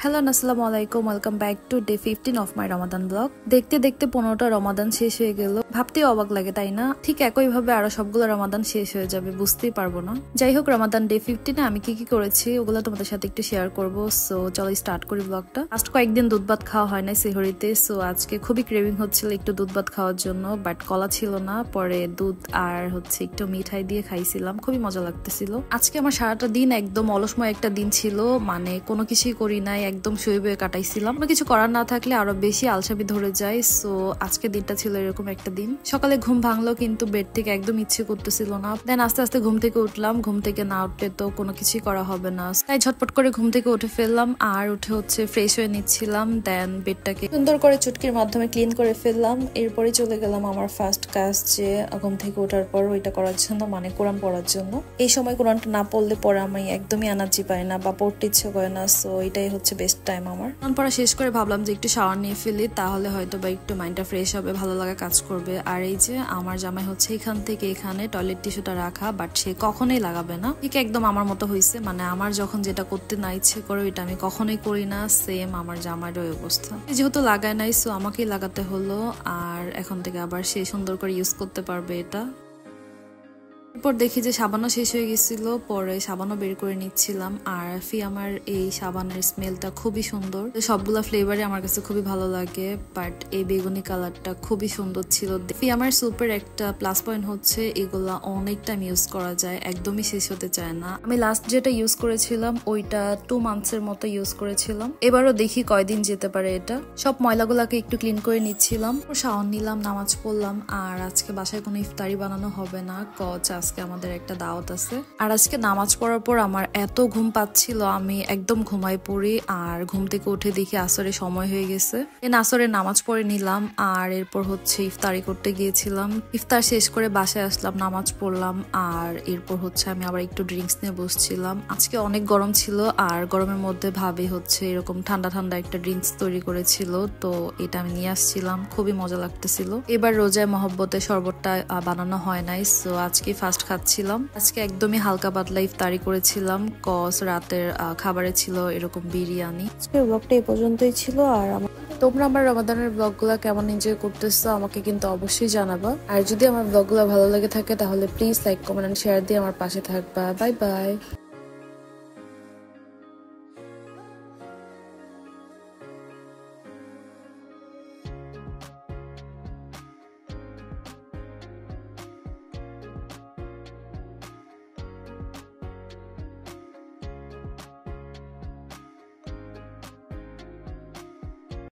Hello আসসালামু আলাইকুম, welcome back to day 15 of my Ramadan blog. দেখতে দেখতে 15টা রমাদান শেষ হয়ে গেল, ভাবতেই অবাক লাগে তাই না? ঠিক একইভাবে আরো সবগুলো রমাদান শেষ হয়ে যাবে, বুঝতেই পারবো না। যাই হোক, রমাদান ডে 15 আমি কি কি করেছি ওগুলো তোমাদের সাথে একটু শেয়ার করবো। সো চলো স্টার্ট করি ব্লগটা। ফার্স্ট কয়েকদিন দুধ ভাত খাওয়া হয় না সেহরিতে, সো আজকে খুবই ক্রেভিং হচ্ছিল একটু দুধ ভাত খাওয়ার জন্য, বাট কলা ছিল না। পরে দুধ আর একটু মিঠাই দিয়ে খাইছিলাম, খুবই মজা লাগতেছিল। আজকে আমার সারাটা দিন একদম অলসময় একটা দিন ছিল, মানে কোনো কিছুই করি নাই, একদম শুয়ে বয়ে কাটাইছিলাম। কোনো কিছু করার না থাকলে আরো বেশি আলসাবি ধরে যায়। সো আজকে দিনটা ছিল এরকম একটা দিন। সকালে ঘুম ভাঙলো কিন্তু বেড থেকে একদম ইচ্ছে করতেছিল না। দেন আস্তে আস্তে ঘুম থেকে উঠলাম। ঘুম থেকে না উঠলে তো কোনো কিছুই করা হবে না, তাই ঝটপট করে ঘুম থেকে উঠে ফেললাম। আর উঠে ফ্রেশ হয়ে নিচ্ছিলাম। দেন বেডটাকে সুন্দর করে চুটকির মাধ্যমে ক্লিন করে ফেললাম। এরপরে চলে গেলাম আমার ফার্স্ট কাজ, যে ঘুম থেকে ওঠার পর ওইটা করার জন্য, মানে কোরআন পড়ার জন্য। এই সময় কোরআনটা না পড়লে পরে আমি একদমই এনার্জি পাই না বা পড়তে ইচ্ছে করে না। সো এটাই হচ্ছে বেস্ট টাইম আমার। কোরআন পড়া শেষ করে ভাবলাম যে একটু শাওয়ার নিয়ে ফেলি, তাহলে হয়তো বা একটু মাইন্ডটা ফ্রেশ হবে, ভালো লাগা কাজ করবে। আর এই যে আমার জামাই হচ্ছে এখান থেকে এখানে টয়লেট টিস্যুটা রাখা, বাট সে কখনোই লাগাবে না। ঠিক একদম আমার মতো হয়েছে, মানে আমার যখন যেটা করতে না ইচ্ছে করে ওইটা আমি কখনোই করি না। সেম আমার জামাইয়ের ওই অবস্থা। যেহেতু লাগায় নাই, সো আমাকেই লাগাতে হলো। আর এখন থেকে আবার সে সুন্দর করে ইউজ করতে পারবে এটা। এরপর দেখি যে সাবানও শেষ হয়ে গেছিল, পরে সাবানও বের করে নিচ্ছিলাম। আর আমার এই সাবানের স্মেলটা খুবই সুন্দর, সবগুলা ফ্লেভারে আমার কাছে খুবই ভালো লাগে, বাট এই বেগুনি কালারটা খুবই সুন্দর ছিল। আমার সুপের একটা প্লাস পয়েন্ট হচ্ছে এগুলা অনেক টাইম ইউজ করা যায়, একদমই শেষ হতে চায় না। আমি লাস্ট যেটা ইউজ করেছিলাম ওইটা 2 মান্থসের মতো ইউজ করেছিলাম। এবারও দেখি কয়দিন যেতে পারে এটা। সব ময়লাগুলাকে একটু ক্লিন করে নিচ্ছিলাম, শাওয়ার নিলাম, নামাজ পড়লাম। আর আজকে বাসায় কোনো ইফতারি বানানো হবে না, আজকে আমাদের একটা দাওয়াত আছে। আর আজকে নামাজ পড়ার পর আমার এত ঘুম পাচ্ছিল, আমি একদম ঘুমাই পড়ি। আর ঘুম থেকে উঠে দেখি আসরের সময় হয়ে গেছে। আসরের নামাজ পড়ে নিলাম। আর এরপর ইফতারি করতে গিয়েছিলাম। ইফতার শেষ করে বাসায় আসলাম, নামাজ পড়লাম। আর এরপর আমি আবার একটু ড্রিঙ্কস নিয়ে বসছিলাম। আজকে অনেক গরম ছিল, আর গরমের মধ্যে ভাবে এরকম ঠান্ডা ঠান্ডা একটা ড্রিঙ্কস তৈরি করেছিল, তো এটা আমি নিয়ে আসছিলাম, খুবই মজা লাগতেছিল। এবার রোজায় মহব্বতে শরবতটা বানানো হয় নাই, সো আজকে ফার্স্ট খাচ্ছিলাম। আজকে একদমই হালকা পাতলা ইফতারি করেছিলাম, রাতের খাবারে ছিল এরকম বিরিয়ানি। আজকের ব্লগটা এই পর্যন্তই ছিল। আর তোমরা আমার রমাদানের ব্লগগুলো কেমন এনজয় করতেছো আমাকে কিন্তু অবশ্যই জানাবা। আর যদি আমার ব্লগগুলো ভালো লেগে থাকে তাহলে প্লিজ লাইক, কমেন্ট, শেয়ার দিয়ে আমার পাশে থাকবা। Bye bye.